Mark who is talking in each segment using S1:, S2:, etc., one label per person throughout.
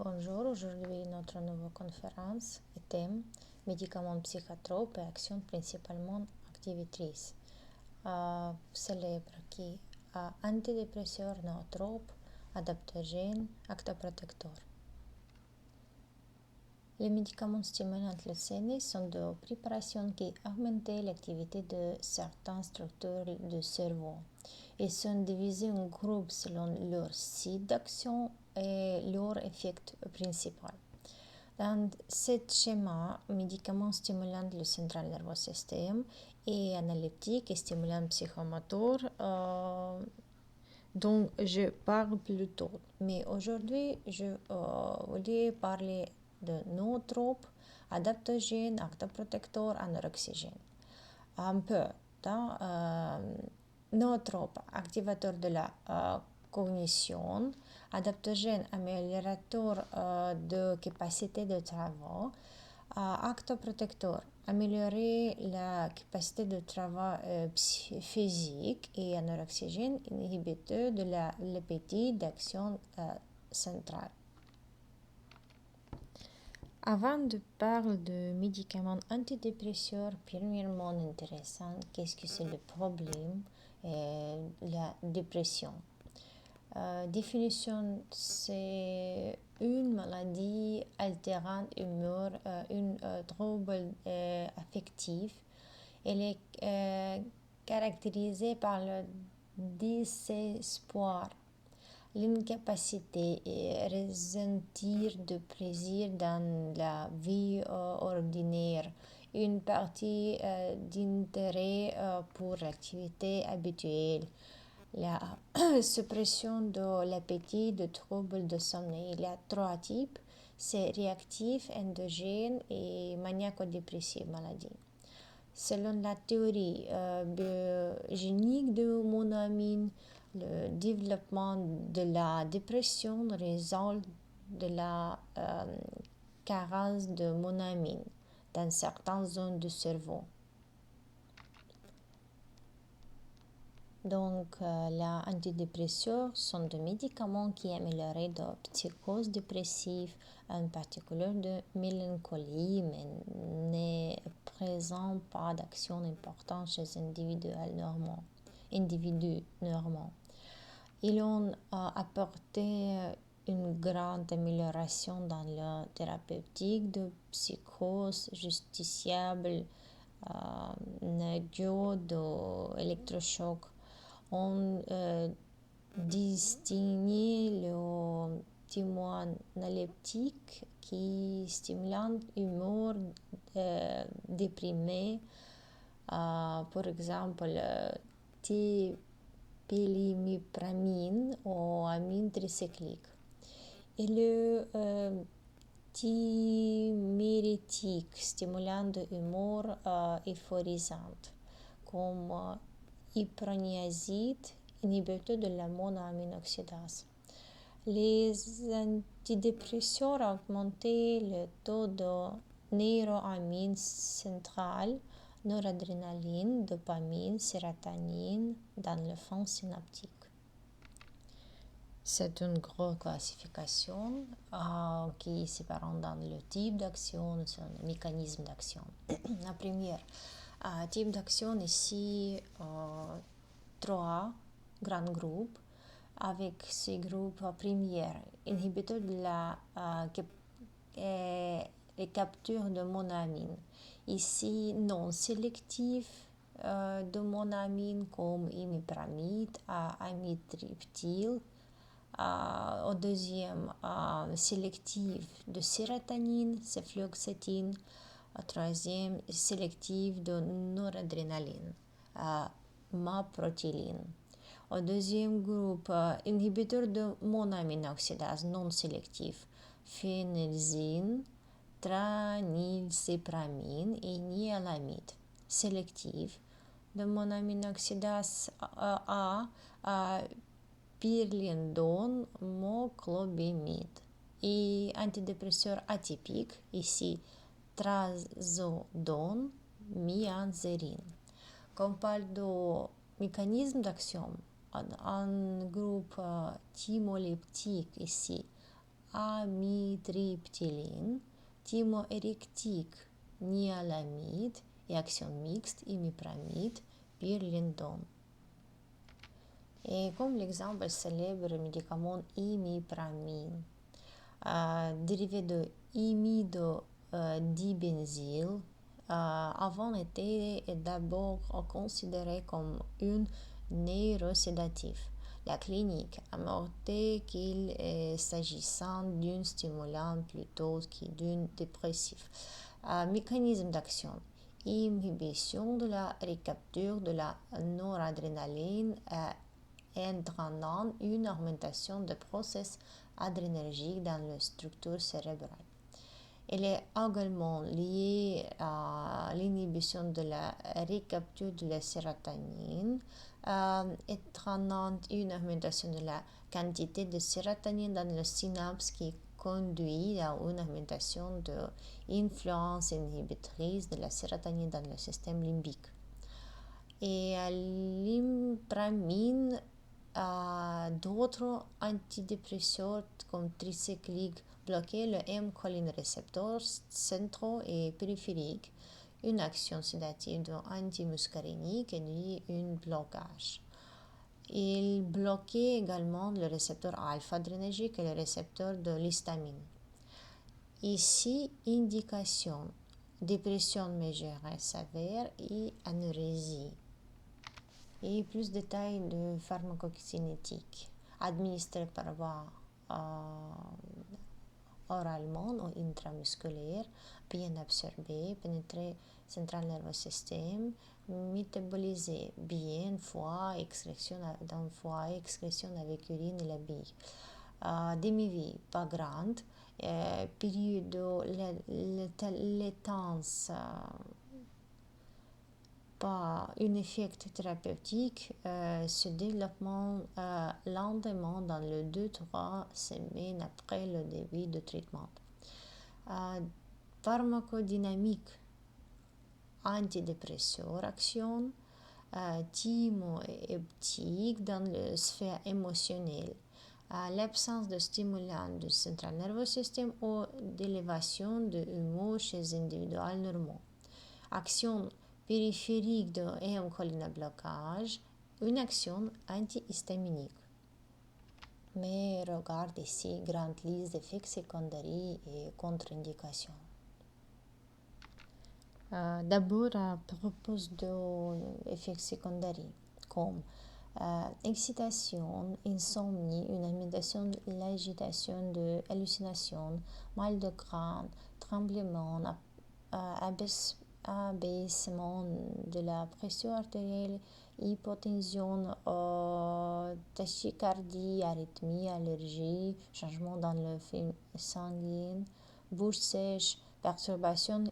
S1: Bonjour, aujourd'hui notre nouvelle conférence est thème médicaments psychotropes et actions principalement activatrices. Célèbre qui antidépresseurs nootropes, adaptogènes, actoprotecteurs. Les médicaments stimulants leucéniques sont des préparations qui augmentent l'activité de certaines structures du cerveau. Ils sont divisés en groupes selon leur site d'action et leur effet principal. Dans ce schéma, médicaments stimulants le central nerveux système et analytiques et stimulants psychomoteurs dont je parle plus tôt. Mais aujourd'hui, je voulais parler de nootropes, adaptogènes, actoprotecteurs, anorexiogènes. Un peu. Nootropes, activateurs de la cognition, adaptogènes, améliorateurs de capacité de travail, actoprotecteurs, améliorer la capacité de travail physique et anorexiogènes, inhibiteurs de l'appétit d'action centrale. Avant de parler de médicaments antidépresseurs, premièrement intéressant, qu'est-ce que c'est le problème et la dépression? Définition, c'est une maladie altérant l'humeur, une trouble affectif. Elle est caractérisée par le désespoir, l'incapacité à ressentir de plaisir dans la vie ordinaire, une partie d'intérêt pour l'activité habituelle, la suppression de l'appétit, de troubles de sommeil. Il y a trois types, c'est réactif, endogène et maniaco-dépressive maladie. Selon la théorie biogénique de monoamine, le développement de la dépression résulte de la carence de monoamine dans certaines zones du cerveau. Donc, les antidépresseurs sont des médicaments qui améliorent de psychose dépressive, en particulier de mélancolie, mais ne présentent pas d'action importante chez les individus normaux. Ils ont apporté une grande amélioration dans la thérapeutique de psychose justiciable, d'électrochoc. On distingue le thymogène qui stimule l'humeur déprimée, par exemple thiépilimipramine ou amine tricyclique. Et le thimérétique, stimulant de l'humeur euphorisante, comme hyproniazide, inhibiteur de la monoaminoxydase. Les antidépresseurs augmentent le taux de neuroamine centrale, noradrénaline, dopamine, sérotonine dans le fond synaptique. C'est une grosse classification qui sépare dans le type d'action, le mécanisme d'action. La première type d'action ici, trois grands groupes. Avec ces groupes premiers, inhibiteurs de la capture de monoamine. Ici, non sélectif de monoamine comme imipramide, amitriptyl. Au deuxième, sélectif de sérotonine, c'est fluoxétine. Au troisième, sélectif de noradrénaline, maprotyline. Au deuxième groupe, inhibiteur de monoaminoxydase non sélectif, phénelzine, tranylcypramine et nialamide. Sélectif de monoaminoxydase pirlindone, moclobémide. Et antidépresseur atypique, ici trazodone, mianzérine. Quand on parle de mécanisme d'action, un groupe thymoleptique ici, amitriptyline, thymoérectique, nialamide et action mixte, imipramide, pirlindone. Et comme l'exemple célèbre médicament imipramine, dérivé de imidodibenzyle, avant était d'abord considéré comme un neurosédatif. La clinique a montré qu'il s'agissait d'un stimulant plutôt que d'un dépressif. Mécanisme d'action: inhibition de la recapture de la noradrénaline entraînant une augmentation des processus adrénergiques dans la structure cérébrale. Elle est également liée à l'inhibition de la recapture de la sérotonine, entraînant une augmentation de la quantité de sérotonine dans le synapse qui conduit à une augmentation de l'influence inhibitrice de la sérotonine dans le système limbique. Et l'impramine, d'autres antidépresseurs comme tricyclique bloquaient le M-cholinerécepteurs centraux et périphériques. Une action sédative de antimuscarénique induit un blocage. Il bloquait également le récepteur alpha-adrénergique et le récepteur de l'histamine. Ici, indication: dépression majeure sévère et anérésie. Et plus de détails de pharmacokinétique. Administré par voie oralement ou intramusculaire, bien absorbé, pénétrer central nerveux système, métaboliser bien foie, excrétion dans foie, excrétion avec urine et la bile. Demi-vie pas grande, période de latence pas un effet thérapeutique, ce développement lentement dans les 2-3 semaines après le début de traitement. Pharmacodynamique: antidépresseur action, thymoérectique dans la sphère émotionnelle, l'absence de stimulant du central nerveux système ou d'élévation de l'humeur chez individus normaux. Action périphérique de M-cholineblocage, une action antihistaminique. Mais regarde ici, grande liste d'effets secondaires et contre-indications. D'abord, à propos d'effets secondaires, comme excitation, insomnie, une augmentation de l'agitation, de hallucination, mal de crâne, tremblement, abaissement de la pression artérielle, hypotension, tachycardie, arythmie, allergie, changement dans le film sanguin, bouche sèche, perturbation,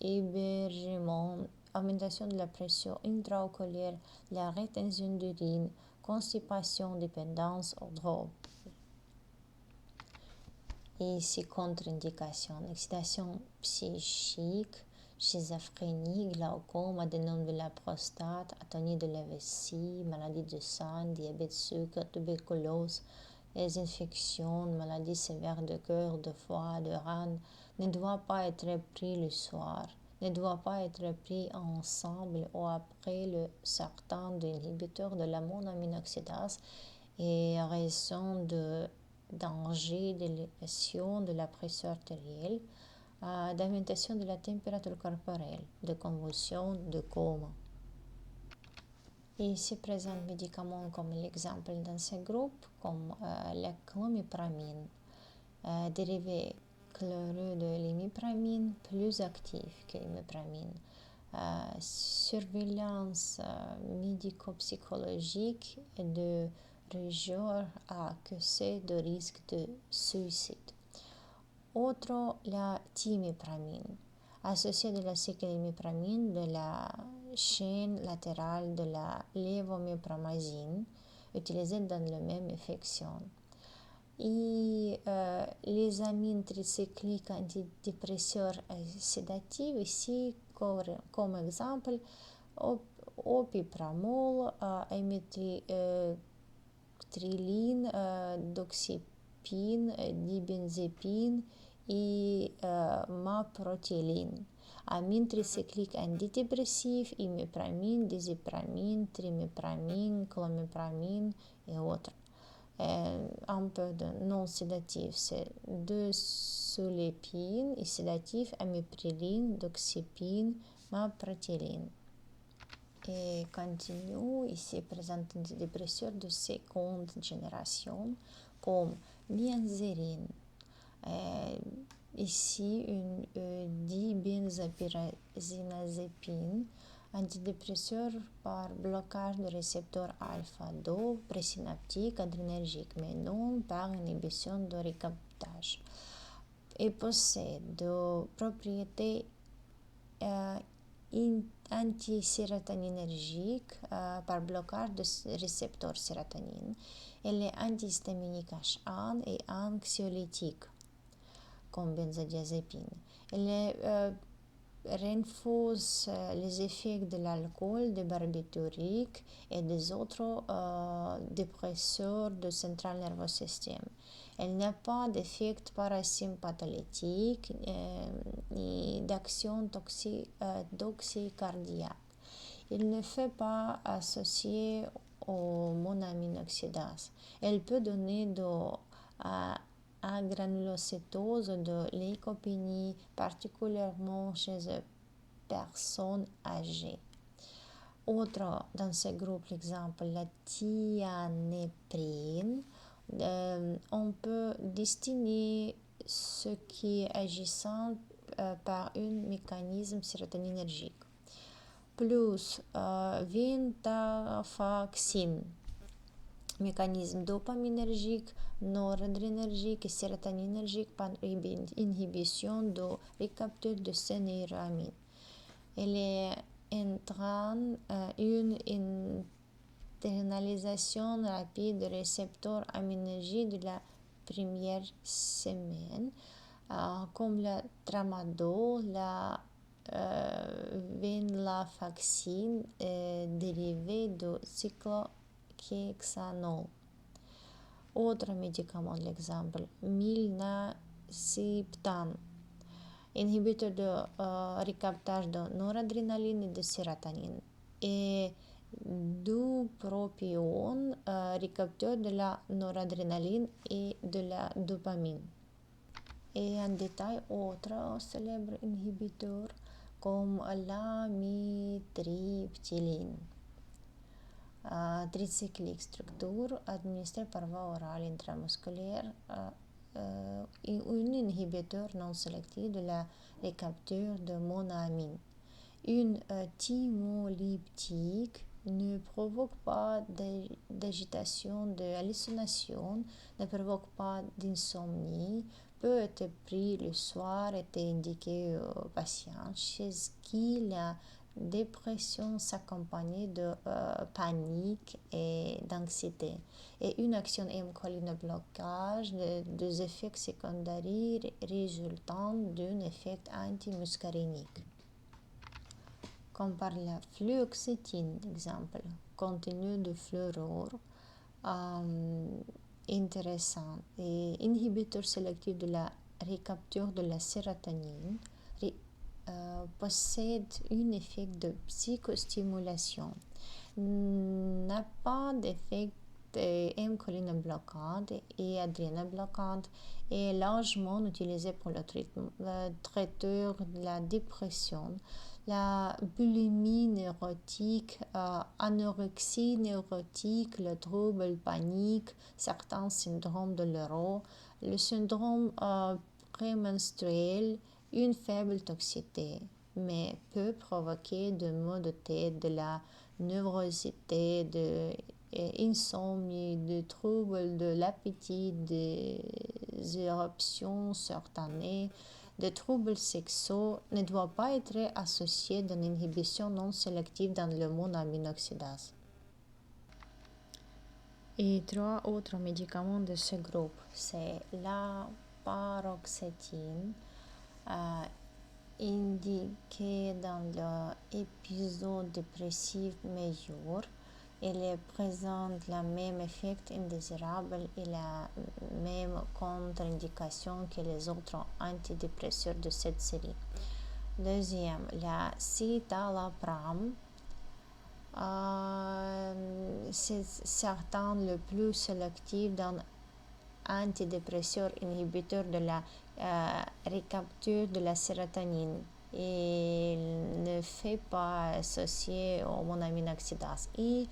S1: hébergement, augmentation de la pression intraoculaire, la rétention d'urine, constipation, dépendance aux drogues. Et ici, contre-indication: excitation psychique, schizophrénie, glaucome, adénome de la prostate, atonie de la vessie, maladie du sang, diabète, sucre, tuberculose, les infections, maladies sévères de cœur, de foie, de rein, ne doivent pas être pris le soir, ne doivent pas être pris ensemble ou après le sortant d'inhibiteurs de la monoaminoxydase et raison de danger d'élévation de la pression artérielle, d'augmentation de la température corporelle, de convulsions, de coma. Et ici présente médicaments comme l'exemple dans ce groupe, comme la clomipramine, dérivé chlorure de l'imipramine, plus actif que l'imipramine. Surveillance médico-psychologique de rigueur accusé de risque de suicide. Autre, la thymipramine, associée de la cyclopramine de la chaîne latérale de la lévomipramazine, utilisée dans la même infection. Et les amines tricycliques antidépresseurs sédatifs, ici comme exemple, opipramol, amitriptyline, clozapine, dibenzépine et maprotéline. Amine tricyclique antidépressif, imipramine, dizipramine, trimipramine, clomipramine et autres. Un peu de non-sédatif, c'est dosulépine et sédatif, amipriline, doxépine, maprotéline. Et continue, ici présente des antidépresseurs de seconde génération comme benzérine. Ici, une dibenzapyrazine, antidépresseur par blocage du récepteur alpha-2 présynaptique adrénergique, mais non par inhibition de recaptage. Et possède des propriétés antisérotonergiques par blocage du récepteur sérotonine. Elle est antihistaminique H1 et anxiolytique comme benzodiazépine. Elle renforce les effets de l'alcool, des barbituriques et des autres dépresseurs du central nerveux système. Elle n'a pas d'effet parasympatholytique ni d'action toxicardiaque. Il ne fait pas associé au monoamine oxydase. Elle peut donner de granulocytose de leucopénie, particulièrement chez les personnes âgées. Autre dans ce groupe, l'exemple, la thianéprine. On peut distinguer ce qui est agissant par un mécanisme sérotoninergique. Plus venlafaxine, mécanisme dopaminergique, noradrénergique et sérotoninergique par inhibition de recapture de ces neuroamines. Elle entraîne une internalisation rapide du récepteur aminérgique de la première semaine, comme le tramadol, la venlafaxine dérivée de cyclohexanol. Autre médicament, l'exemple, milnaciptan, inhibiteur de recaptage de noradrénaline et de sérotonine. Et bupropion, recapteur de la noradrénaline et de la dopamine. Et en détail, autres célèbres inhibiteurs comme l'amitriptyline. Tricyclique structure administrée par voie orale intramusculaire, un inhibiteur non sélectif de la recapture de monoamine. Une thymolyptique ne provoque pas d'agitation, d'hallucination, ne provoque pas d'insomnie, peut être pris le soir et est indiqué aux patients chez qui la dépression s'accompagne de panique et d'anxiété, et une action M-cholineblocage des effets secondaires résultant d'un effet antimuscarénique. Comme par la fluoxétine, exemple, contenu de fluorure, intéressant, et inhibiteur sélectif de la recapture de la sérotonine, possède un effet de psychostimulation, n'a pas d'effet M-cholineblocante et adrénobloquante, et est largement utilisé pour le traiteur de la dépression, la boulimie neurotique, anorexie neurotique, le trouble panique, certains syndromes douloureux, le syndrome prémenstruel, une faible toxicité, mais peut provoquer de maux de tête, de la névrosité, de insomnie, de troubles de l'appétit, des éruptions spontanées, des troubles sexuels, ne doit pas être associé d'une inhibition non sélective dans le monoamine oxydase. Et trois autres médicaments de ce groupe, c'est la paroxétine, indiquée dans l'épisode dépressif majeur, Il présente le même effet indésirable et la même contre-indication que les autres antidépresseurs de cette série. Deuxième, la citalopram. C'est certain le plus sélectif d'un antidépresseur inhibiteur de la récapture de la sérotonine. Il ne fait pas associé au monoamine oxydase et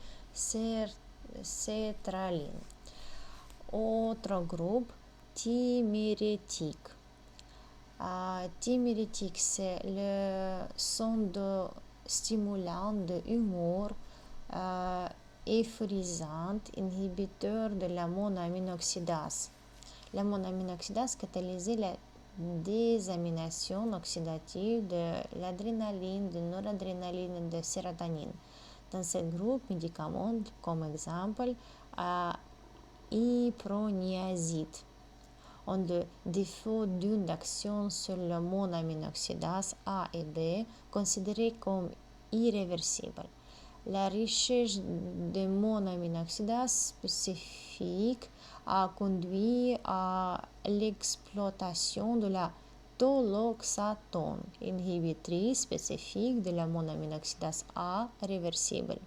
S1: sertraline. Autre groupe, thymirétique. Thymirétique, c'est le stimulant de humour euphorisant, inhibiteur de la monoamine oxydase. La monoamine oxydase catalyse la désamination oxydative de l'adrénaline, de noradrénaline et de sérotonine. Dans ce groupe, médicaments comme exemple iproniazide ont le défaut d'une action sur le monoamine oxydase A et B considérée comme irréversible. La recherche de monoamine oxydase spécifique a conduit à l'exploitation de la toloxatone, inhibitrice spécifique de la monoamine oxydase A réversible.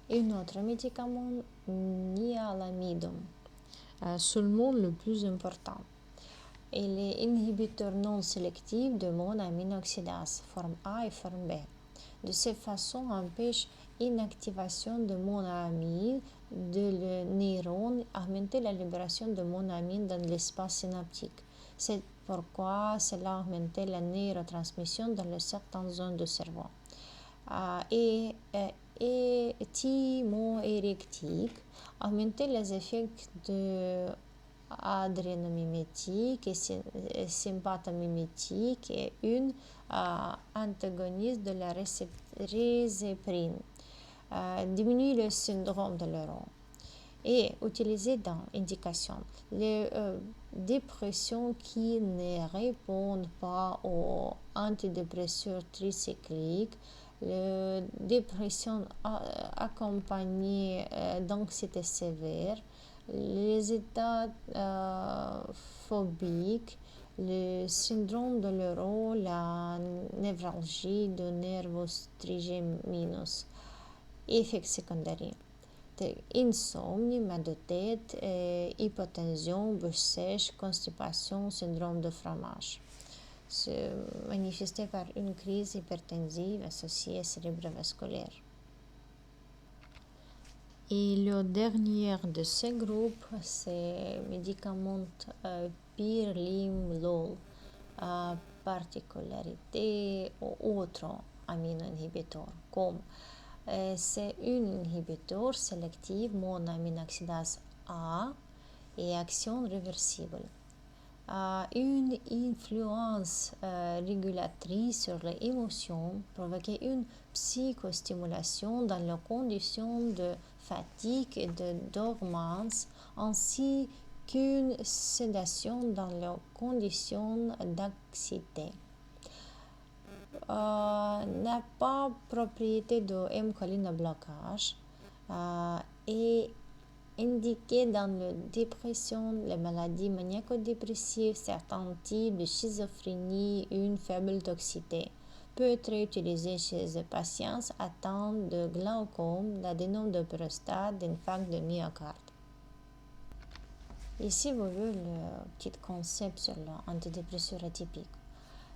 S1: Un autre médicament, nialamidum, seulement le plus important. Il est inhibiteur non sélectif de monoamine oxydase, forme A et forme B. De cette façon, empêche inactivation de monoamine de le neurone, augmenter la libération de monoamine dans l'espace synaptique. C'est pourquoi cela augmente la neurotransmission dans certaines zones du cerveau. Et thymoérectique, augmenter les effets de adrénomimétique et sympathomimétique et une antagoniste de la réséprine, diminue le syndrome de l'euro et utilisé dans indication les dépressions qui ne répondent pas aux antidépresseurs tricycliques, les dépressions accompagnées d'anxiété sévère, les états phobiques, le syndrome de l'euro, la névralgie de nervus trigeminus, effets secondaires, insomnie, mal de tête, hypotension, bouche sèche, constipation, syndrome de fromage. Se manifesté par une crise hypertensive associée cérébrovasculaire. Et le dernier de ces groupes, c'est le médicament pirlimolol, particularité ou autre amino-inhibiteur, comme c'est un inhibiteur sélectif monoamine oxydase A et action réversible. Une influence régulatrice sur les émotions, provoquer une psychostimulation dans les conditions de fatigue et de dormance, ainsi qu'une sédation dans les conditions d'anxiété. N'a pas propriété de M-cholineblocage et indiqué dans la dépression, les maladies maniaco-dépressives, certains types de schizophrénie, une faible toxicité. Peut être utilisé chez les patients atteints de glaucome, d'adénome de prostate, d'infarct de myocarde. Ici, vous voyez le petit concept sur l'antidépresseur atypique.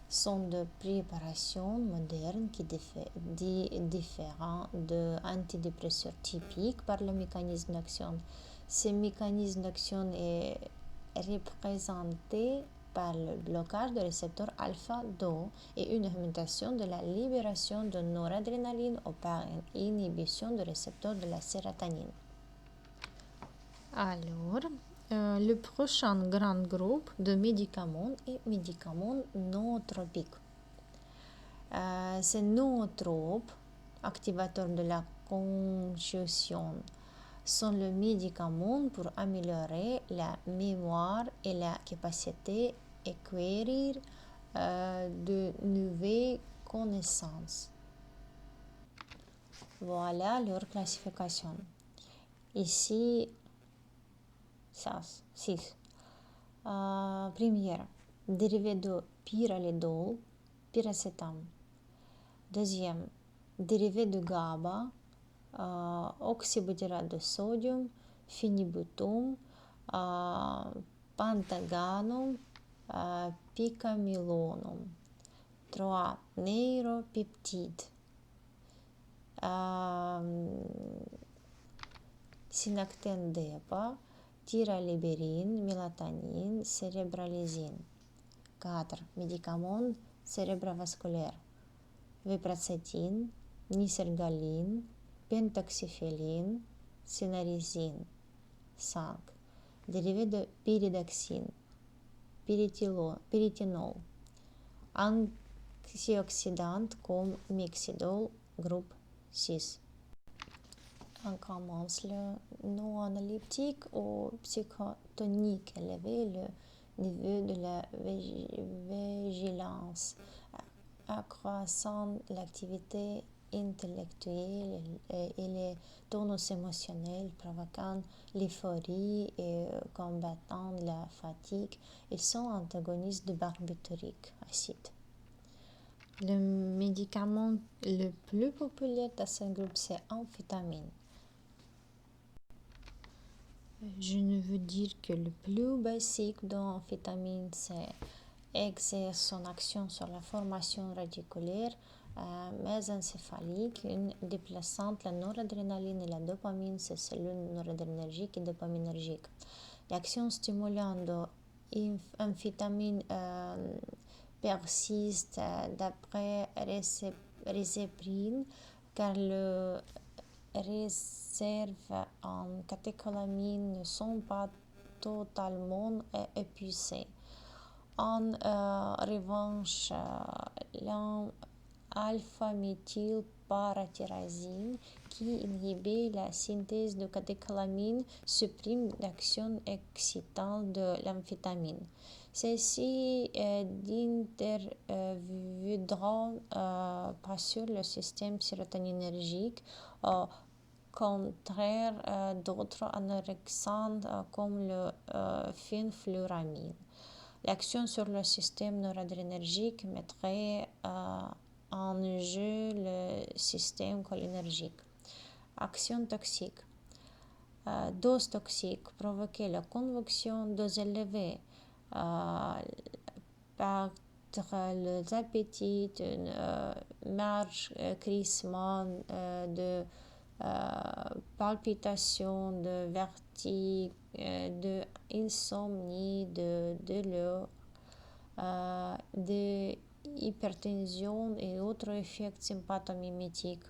S1: Sont de préparations modernes qui différent de antidépresseurs typiques par le mécanisme d'action. Ce mécanisme d'action est représenté par le blocage du récepteur alpha-2 et une augmentation de la libération de noradrénaline ou par une inhibition du récepteur de la sérotonine. Alors, le prochain grand groupe de médicaments est médicaments nootropiques. Ces nootropes, activateurs de la conjonction, sont les médicaments pour améliorer la mémoire et la capacité à acquérir de nouvelles connaissances. Voilà leur classification. Ici, 6. Première, dérivé de pyralidol, pyracétam. Deuxième, dérivé de GABA, oxybutyrate de sodium, phenibutum, pentaganum, picamilonum. 3. Neuropeptides. Synactène DEPA, tyralibérine, mélatonine, cérébralésine. 4. Médicaments cérébrovasculaires. Vipracétine, nisergaline, pentoxiféline, scénarizine. 5. Dérivé de pyridoxine, pyréthinol. Antioxydant comme mixidol, groupe 6. On commence le non-analytique au psychotonique, élever le niveau de la vigilance, accroissant l'activité intellectuelle et les tonus émotionnels, provoquant l'euphorie et combattant la fatigue. Ils sont antagonistes du barbiturique acide. Le médicament le plus populaire dans ce groupe, c'est amphétamine. Je ne veux dire que le plus basique de l'amphétamine, c'est exerce son action sur la formation radiculaire mésencéphalique, en déplaçant la noradrénaline et la dopamine, ces cellules noradrénergiques et dopaminergiques. L'action stimulante de l'amphétamine persiste d'après réséprine, car le réserves en catécholamine ne sont pas totalement épuisées. En revanche, l'alpha-méthylparathyroxine, qui inhibe la synthèse de catécholamine, supprime l'action excitante de l'amphétamine. Ceci n'interviendra pas sur le système sérotoninergique, contraire d'autres anorexants comme le phénfluramine. L'action sur le système noradrénergique mettrait en jeu le système cholinergique. Action toxique. Dose toxique, provoquer la convulsion, dose élevée, perdre les appétits, marche, crissement, de palpitations, de vertiges, de insomnie, de douleur, de hypertension et autres effets sympathomimétiques.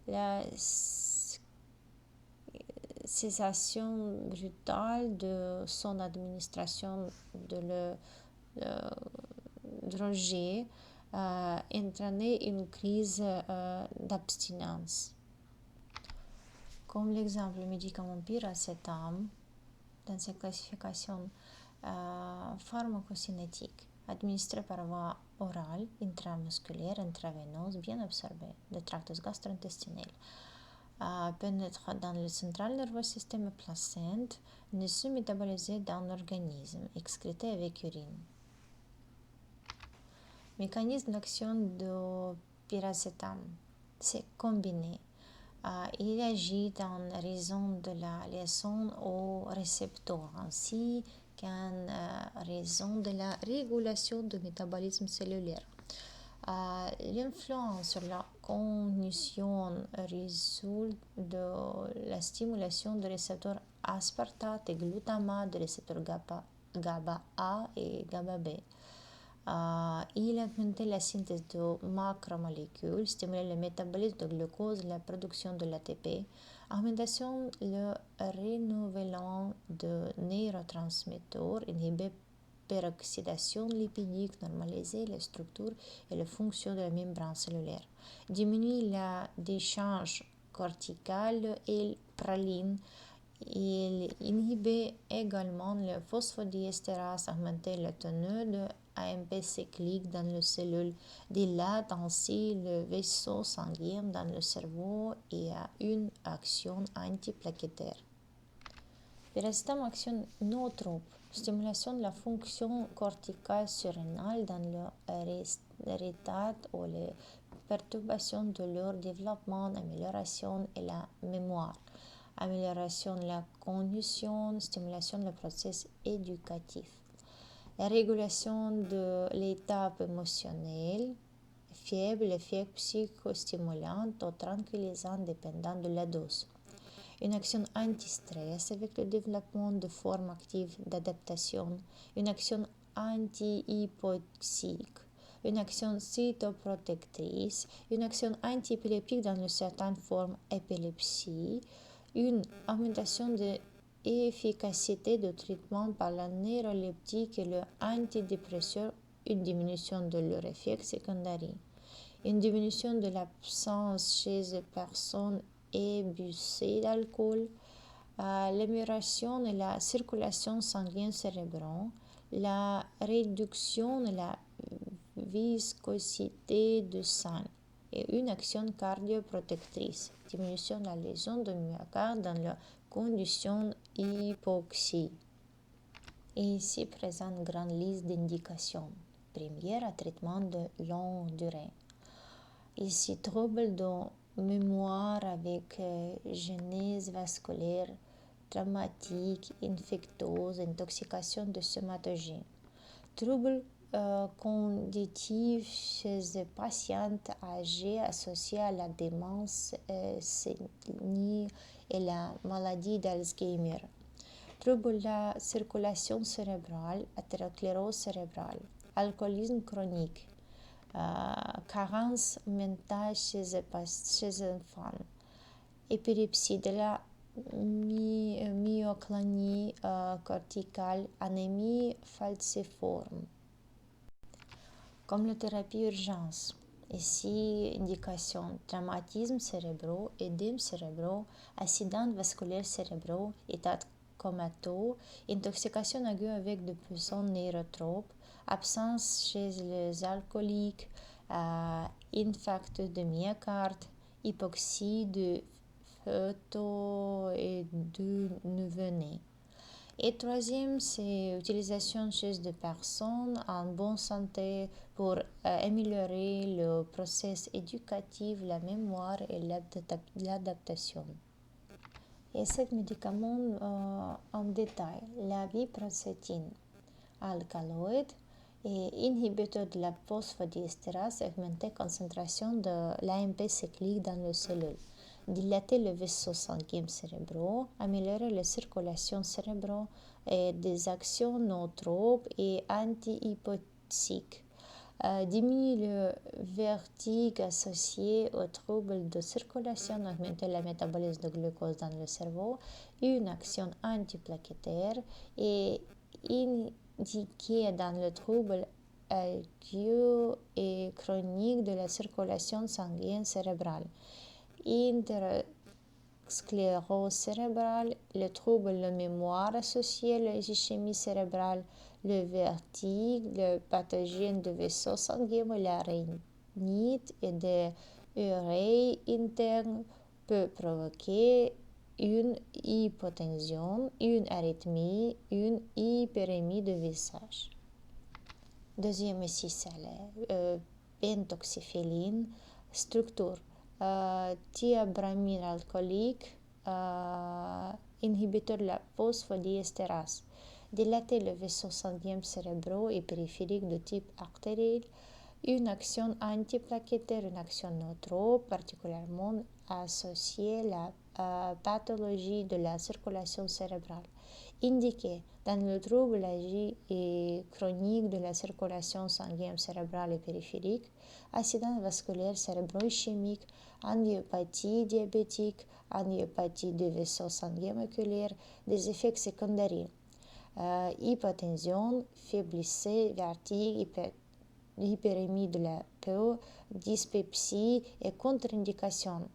S1: La cessation brutale de son administration de le drogué entraîner une crise d'abstinence. Comme l'exemple, le médicament pyracétam, dans cette classification pharmacocinétique, administré par voie orale, intramusculaire, intraveineuse, bien absorbé, de tractus gastro-intestinal, pénètre dans le central nerveux système et placente, ne sont métabolisés dans l'organisme, excrétés avec urine. Mécanisme d'action de pyracétam, c'est combiné. Il agit en raison de la liaison au récepteur ainsi qu'en raison de la régulation du métabolisme cellulaire. L'influence sur la cognition résulte de la stimulation des récepteurs aspartate et glutamate, des récepteurs GABA A et GABA B. Il augmente la synthèse de macromolécules, stimule le métabolisme de glucose, la production de l'ATP, augmentation le renouvellement de neurotransmetteurs, inhibe peroxydation lipidique, normaliser les structures et les fonctions de la membrane cellulaire, diminue la décharge corticale et praline. Il inhibe également le phosphodiestérase, augmenter la teneur de AMP cyclique dans les cellules dilate ainsi le vaisseau sanguin dans le cerveau et a une action antiplaquettaire. Péristome action nootrope, stimulation de la fonction corticale surrénale dans le retard ou les perturbations de leur développement, amélioration de la mémoire, amélioration de la cognition, stimulation du processus éducatif. La régulation de l'étape émotionnelle, faible effet psychostimulant ou tranquillisant dépendant de la dose. Une action anti-stress avec le développement de formes actives d'adaptation, une action anti-hypoxique, une action cytoprotectrice, une action anti-épileptique dans une certaine forme d'épilepsie, une augmentation de l'efficacité de traitement par la neuroleptique et le antidépresseur, une diminution de leur effet secondaire, une diminution de l'absence chez les personnes abusées d'alcool, l'amélioration de la circulation sanguine cérébrale, la réduction de la viscosité du sang et une action cardioprotectrice, diminution de la lésion de myocarde dans la condition hypoxie. Et ici présente une grande liste d'indications. Première, à traitement de longue durée. Ici, troubles de mémoire avec genèse vasculaire, traumatique, infectose, intoxication de somatogènes. Troubles cognitifs chez les patients âgés associés à la démence sénile et la maladie d'Alzheimer. Troubles de la circulation cérébrale, athérosclérose cérébrale, alcoolisme chronique, carence mentale chez les enfants, épilepsie de la myoclonie corticale, anémie falciforme. Comme la thérapie urgence, ici indication traumatisme cérébraux, édème cérébraux, accident vasculaire cérébraux, état comateux, intoxication aiguë avec des poisons neurotropes, absence chez les alcooliques, infarctus de myocarde, hypoxie de fœtaux et de nouveau-nés. Et troisième, c'est l'utilisation chez des personnes en bonne santé pour améliorer le processus éducatif, la mémoire et l'adaptation. Et ce médicament en détail, la viprocétine, alcaloïde et inhibiteur de la phosphodiesterase, augmenter la concentration de l'AMP cyclique dans les cellules, dilater le vaisseau sanguin cérébraux, améliorer la circulation cérébrale et des actions nootropes et anti-hypoxiques, diminuer le vertige associé aux troubles de circulation, augmenter le métabolisme de glucose dans le cerveau, une action antiplaquettaire et indiquée dans le trouble aigu et chronique de la circulation sanguine cérébrale. Sclérose cérébrale, le trouble de mémoire associé à l'ischémie cérébrale, le vertige, le pathogène de vaisseau sanguin, la rhinite et des oreilles internes peut provoquer une hypotension, une arythmie, une hyperémie de visage. Deuxième ici, c'est la pentoxiféline, structure. Thiabramine alcoolique, inhibiteur de la phosphodiesterase, dilater le vaisseau sanguin cérébraux et périphérique de type artériel, une action antiplaquettaire, une action nootrope, particulièrement associée à la pathologie de la circulation cérébrale, indiquée dans le trouble aigu et chronique de la circulation sanguine cérébrale et périphérique, accident vasculaire cérébro-ischémique, angiopathie diabétique, angiopathie du vaisseau sanguin oculaire, des effets secondaires, hypotension, faiblesse, vertige, hyperémie de la peau, dyspepsie et contre-indication,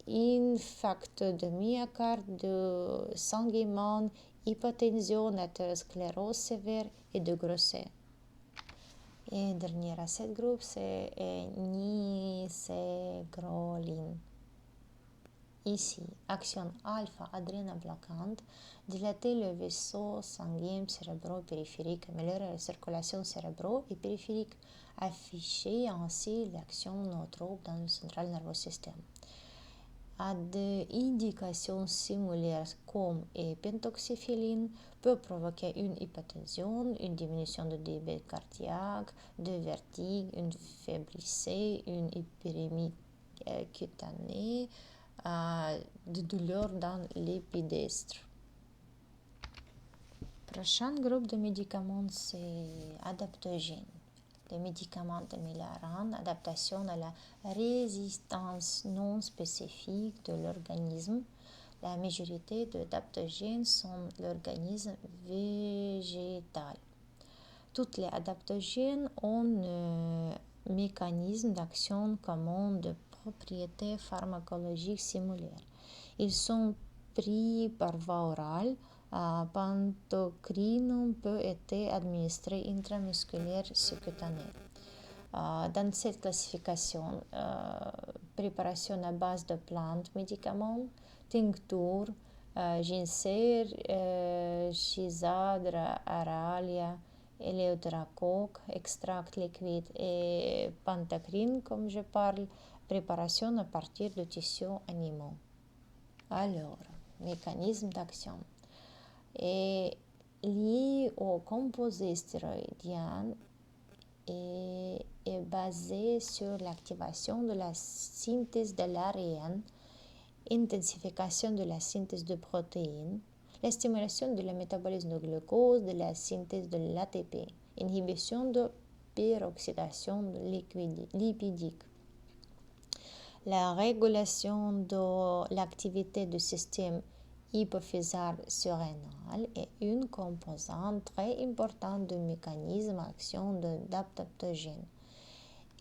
S1: infarctus de myocarde, de sanguinement, hypotension, athérosclérose sévère et de grossesse. Et dernier à ce groupe, c'est niségroline. Ici, action alpha-adrénobloquante, dilater le vaisseau sanguin cérébro-périphérique, améliorer la circulation cérébro- et périphérique, afficher ainsi l'action neutrope dans le central nerveux système. À des indications similaires comme pentoxyphéline peut provoquer une hypotension, une diminution de débit cardiaque, de vertige, une faiblesse, une hyperémie cutanée, de douleurs dans l'épidestre. Prochain groupe de médicaments, c'est adaptogènes. Les médicaments améliorant l'adaptation à la résistance non spécifique de l'organisme. La majorité d'adaptogènes sont l'organisme végétal. Toutes les adaptogènes ont un mécanisme d'action commun de propriétés pharmacologiques similaires. Ils sont pris par voie orale. Pantocrinum peut être administré intramusculaire subcutané. Dans cette classification, préparation à base de plantes, médicaments, tincture, ginseng, Schizandra aralia, Eleutherocoque, extract liquide et pantocrine, comme je parle, préparation à partir de tissus animaux. Alors, mécanisme d'action est lié au composé stéroïdien et est basé sur l'activation de la synthèse de l'ARN, intensification de la synthèse de protéines, la stimulation de la métabolisme de glucose, de la synthèse de l'ATP, inhibition de peroxydation lipidique, la régulation de l'activité du système hypophysaire surrénal est une composante très importante du mécanisme d'action d'adaptogène.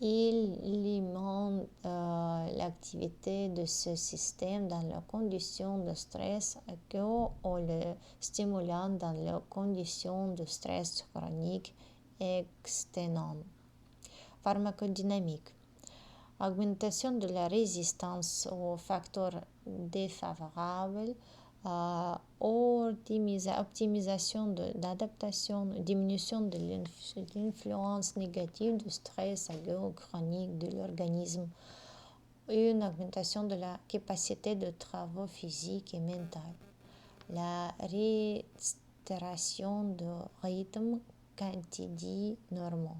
S1: Il alimente l'activité de ce système dans les conditions de stress aiguë ou le stimulant dans les conditions de stress chronique exténuant. Pharmacodynamique. Augmentation de la résistance aux facteurs défavorables, optimisation d'adaptation, diminution de l'influence négative du stress aigu chronique de l'organisme, une augmentation de la capacité de travaux physiques et mentaux, la restauration de rythmes quotidiens normaux.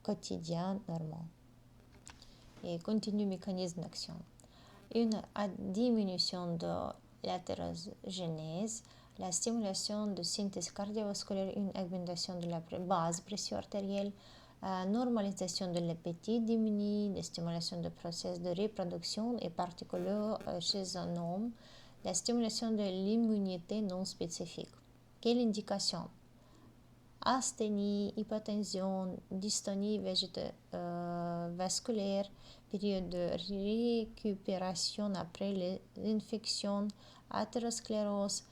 S1: Quotidien normaux. Et continue mécanisme d'action. Une diminution de l'hétérogénèse, la stimulation de synthèse cardiovasculaire, une augmentation de la base pression artérielle, normalisation de l'appétit diminue, la stimulation du processus de reproduction est particulière chez un homme, la stimulation de l'immunité non spécifique. Quelle indication? Asthénie, hypotension, dystonie vasculaire, période de récupération après l'infection, athérosclérose,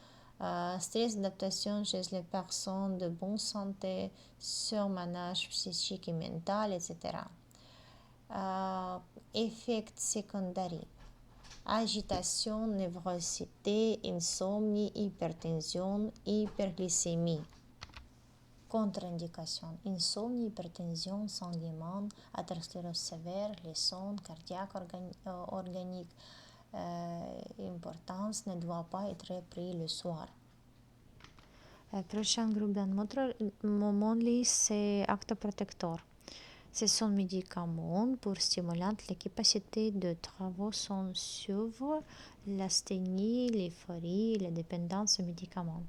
S1: stress d'adaptation chez les personnes de bonne santé, surmenage psychique et mental, etc. Effets secondaires. Agitation, névrosité, insomnie, hypertension, hyperglycémie. Contre-indication, insomnie, hypertension, saignement, athérosclérose sévère, lésions cardiaques organiques. Importance ne doit pas être pris le soir. Le prochain groupe dans mon liste, c'est actoprotecteur. Ce sont médicaments pour stimuler les capacités de travaux sans suivre l'asthénie, l'euphorie et la dépendance aux médicaments.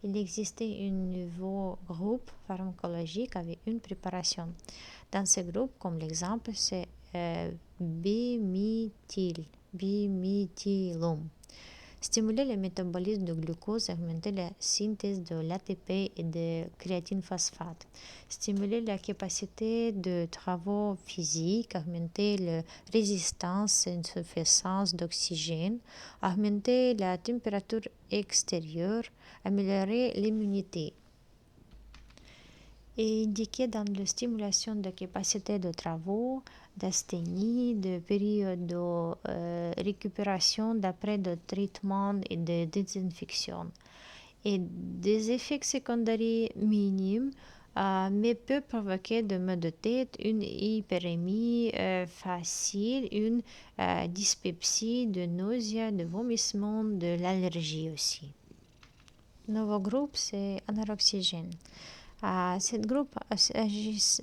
S1: Il existait un nouveau groupe pharmacologique avec une préparation. Dans ce groupe, comme l'exemple, c'est bimethylum. Stimuler le métabolisme de glucose, augmenter la synthèse de l'ATP et de créatine phosphate. Stimuler la capacité de travaux physiques, augmenter la résistance et insuffisance d'oxygène, augmenter la température extérieure, améliorer l'immunité. Et indiqué dans la stimulation de capacité de travaux, d'asthénie, de période de récupération d'après de traitement et de désinfection. Et des effets secondaires minimes, mais peuvent provoquer de maux de tête, une hyperémie facile, une dyspepsie, de nausées, de vomissements, de l'allergie aussi. Nouveau groupe, c'est anoxygène.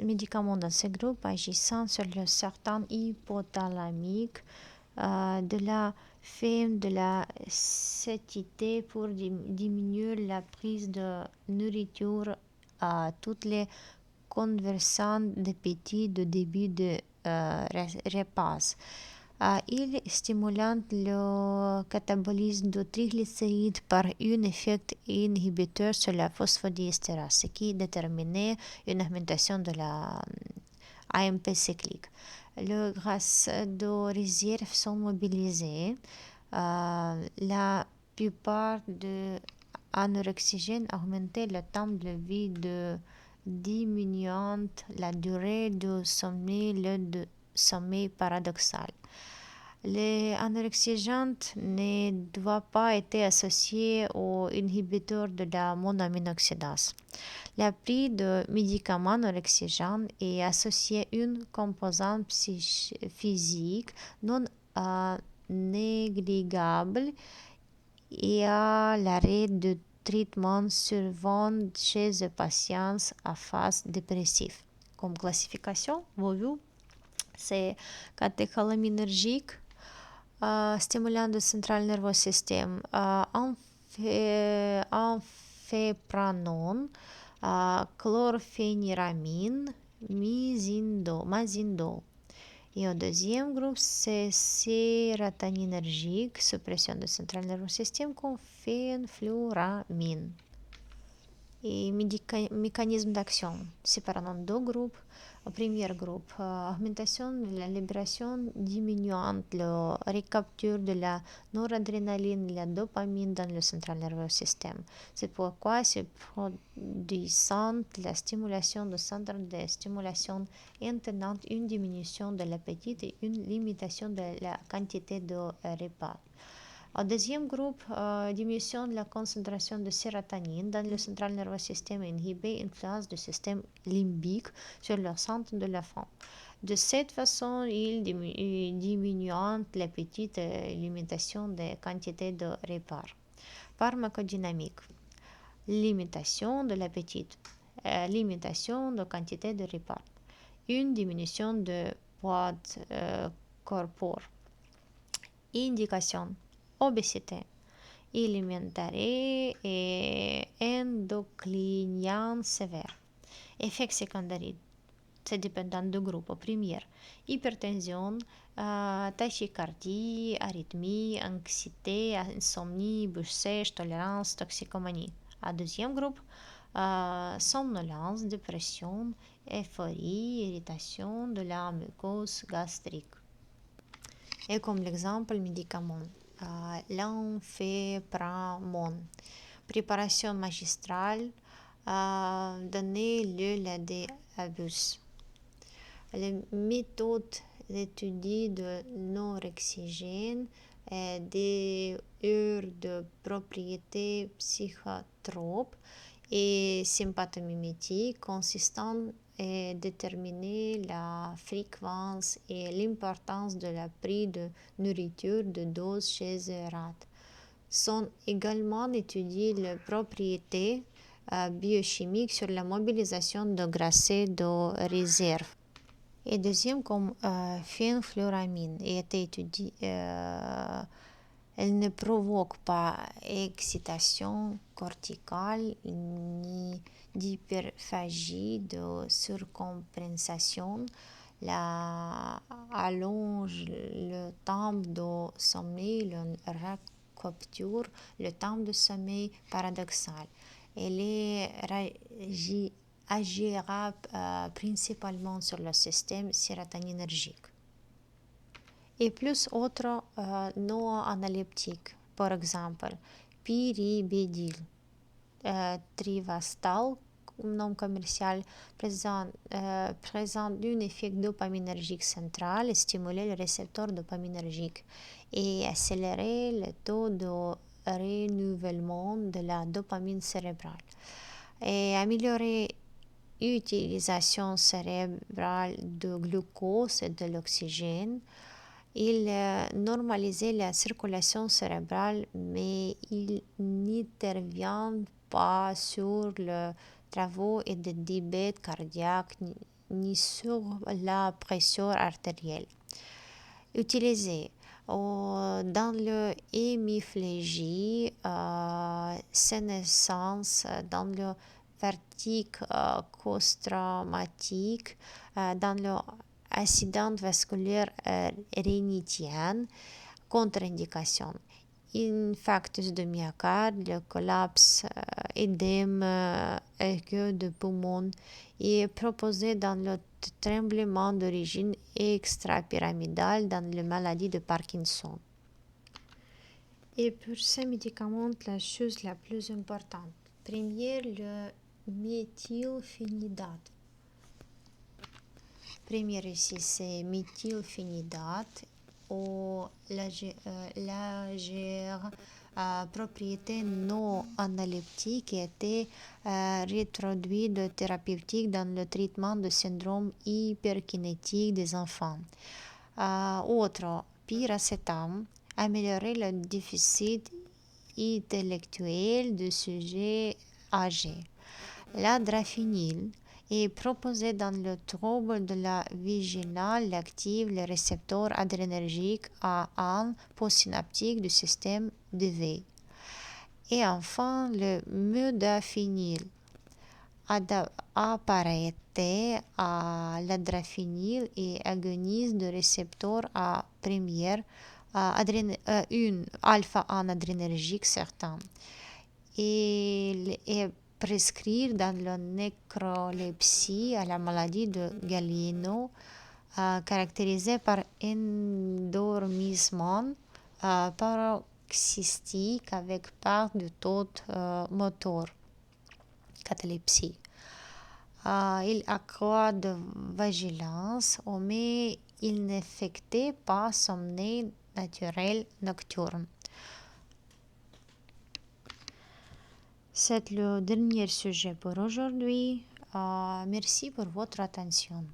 S1: Médicaments dans ce groupe agissant sur le certain hypothalamique de la faim, de la satiété pour diminuer la prise de nourriture à toutes les conversants d'appétit de début de repas. Il stimule le catabolisme de triglycérides par un effet inhibiteur sur la phosphodiesterase, ce qui détermine une augmentation de la AMP cyclique. Les graisses de réserve sont mobilisées. La plupart de anoxygènes augmentent le temps de vie de diminuant la durée du sommeil, le sommeil paradoxal. Les anoxygènes ne doivent pas être associés aux inhibiteurs de la monoaminoxydase. La prise de médicaments anoxygènes est associée à une composante physique non négligeable et à l'arrêt de traitement souvent chez les patients à phase dépressive. Comme classification, vous c'est catécholaminergique, stimulant du central nerveux système, amphépranon, chlorphényramine, mazindol. Et au deuxième groupe, c'est sérotoninergique, suppression du central nerveux système, comme fenfluramine. Et mécanisme d'action, séparant en deux groupes. Au premier groupe, augmentation de la libération diminuant la recapture de la noradrénaline et la dopamine dans le central nerveux système. C'est pourquoi se produisant la stimulation du centre de stimulation entraînant une diminution de l'appétit et une limitation de la quantité de repas. Au deuxième groupe, diminution de la concentration de sérotonine dans le central nerveux système inhibée l'influence du système limbique sur le centre de la faim. De cette façon, il diminue l'appétit et limitation des quantités de repas. Pharmacodynamique. Limitation de l'appétit. Limitation de quantité de repas. Une diminution de poids corporel. Indication. Obésité, alimentaire et endocrinienne sévère. Effets secondaires, c'est dépendant du groupe. Premier, hypertension, tachycardie, arythmie, anxiété, insomnie, bouche sèche, tolérance, toxicomanie. À deuxième groupe, somnolence, dépression, euphorie, irritation de la mucose gastrique. Et comme l'exemple, médicaments. L'amphépranon. Préparation magistrale donnée lieu à des abus. Les méthodes d'étude de non-oxygène et des heures de propriétés psychotropes et sympathomimétiques consistant à déterminer la fréquence et l'importance de la prise de nourriture de dose chez les rats. Sont également étudiées les propriétés biochimiques sur la mobilisation de graissés de réserve. Et deuxième, comme fenfluramine, est étudiée. Elle ne provoque pas excitation corticale ni d'hyperphagie, de surcompensation, allonge le temps de sommeil, le capture le temps de sommeil paradoxal. Elle agira principalement sur le système sérotoninergique. Et plus autres non-analeptiques, par exemple, pyribédil, Trivastal, nom commercial, présente un effet dopaminergique central, stimuler le récepteur dopaminergique et accélérer le taux de renouvellement de la dopamine cérébrale et améliorer l'utilisation cérébrale de glucose et de l'oxygène. Il normalisait la circulation cérébrale, mais il n'intervient pas sur le travaux et le diabète cardiaque ni sur la pression artérielle. Utilisé dans l'hémiplégie, sénescence, dans le vertige post-traumatique, dans l'accident vasculaire rénitien, contre-indication. Infarctus de myocarde, le collapse, édème aigu de poumon est proposé dans le tremblement d'origine extra-pyramidale dans les maladies de Parkinson. Et pour ces médicaments, la chose la plus importante, première, le méthylphénidate. Première ici, c'est méthylphénidate ou légère propriété non analeptique qui a été réintroduite de thérapeutique dans le traitement du syndrome hyperkinétique des enfants. Autre, pyracétam, améliorer le déficit intellectuel de sujets âgés. La draphényl est proposée dans le trouble de la vigilance active les récepteurs adrénergiques à un postsynaptique du système de veille. Et enfin, le modafinil apparaît à la draphényl et agonise de récepteurs à première une alpha-1 adrénergique certain. Il est prescrit dans la nécrolepsie à la maladie de Galieno, caractérisée par endormissement paroxystique avec perte de taux moteur, catalepsie. Il accroît de vigilance, mais il n'affecte pas sommeil naturel nocturne. C'est le dernier sujet pour aujourd'hui. Merci pour votre attention.